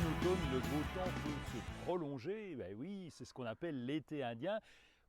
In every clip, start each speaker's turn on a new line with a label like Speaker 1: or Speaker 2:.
Speaker 1: automne, le beau temps peut se prolonger. Ben oui, c'est ce qu'on appelle l'été indien.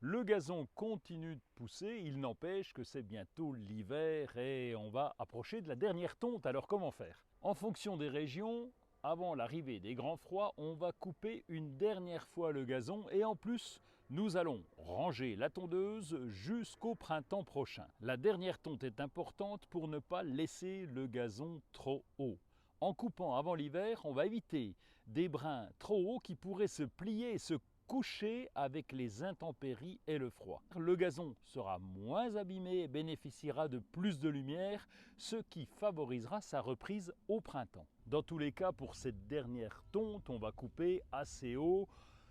Speaker 1: Le gazon continue de pousser, il n'empêche que c'est bientôt l'hiver et on va approcher de la dernière tonte. Alors comment faire? En fonction des régions, avant l'arrivée des grands froids, on va couper une dernière fois le gazon et en plus, nous allons ranger la tondeuse jusqu'au printemps prochain. La dernière tonte est importante pour ne pas laisser le gazon trop haut. En coupant avant l'hiver, on va éviter des brins trop hauts qui pourraient se plier et se coucher avec les intempéries et le froid. Le gazon sera moins abîmé et bénéficiera de plus de lumière, ce qui favorisera sa reprise au printemps. Dans tous les cas, pour cette dernière tonte, on va couper assez haut,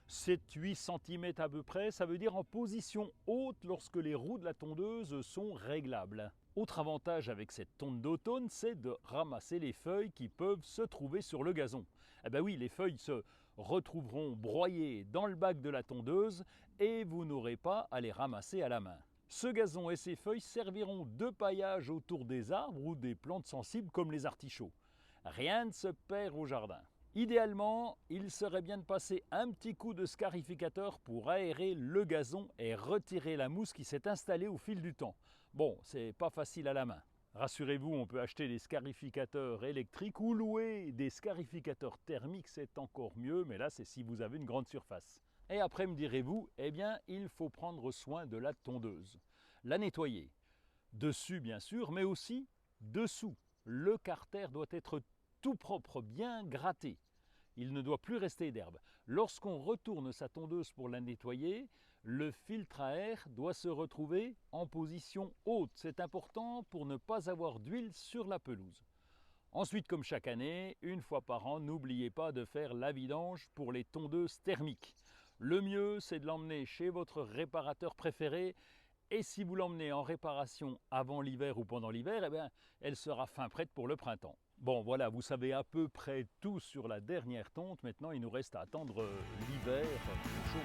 Speaker 1: 7-8 cm à peu près, ça veut dire en position haute lorsque les roues de la tondeuse sont réglables. Autre avantage avec cette tonte d'automne, c'est de ramasser les feuilles qui peuvent se trouver sur le gazon. Eh bien oui, les feuilles se retrouveront broyées dans le bac de la tondeuse et vous n'aurez pas à les ramasser à la main. Ce gazon et ses feuilles serviront de paillage autour des arbres ou des plantes sensibles comme les artichauts. Rien ne se perd au jardin. Idéalement, il serait bien de passer un petit coup de scarificateur pour aérer le gazon et retirer la mousse qui s'est installée au fil du temps. Bon, c'est pas facile à la main. Rassurez-vous, on peut acheter des scarificateurs électriques ou louer des scarificateurs thermiques, c'est encore mieux, mais là c'est si vous avez une grande surface. Et après me direz-vous, eh bien il faut prendre soin de la tondeuse. La nettoyer, dessus bien sûr, mais aussi dessous. Le carter doit être tout propre, bien gratté. Il ne doit plus rester d'herbe. Lorsqu'on retourne sa tondeuse pour la nettoyer, le filtre à air doit se retrouver en position haute. C'est important pour ne pas avoir d'huile sur la pelouse. Ensuite, comme chaque année, une fois par an, n'oubliez pas de faire la vidange pour les tondeuses thermiques. Le mieux, c'est de l'emmener chez votre réparateur préféré. Et si vous l'emmenez en réparation avant l'hiver ou pendant l'hiver, eh bien, elle sera fin prête pour le printemps. Bon voilà, vous savez à peu près tout sur la dernière tonte. Maintenant, il nous reste à attendre l'hiver chaud.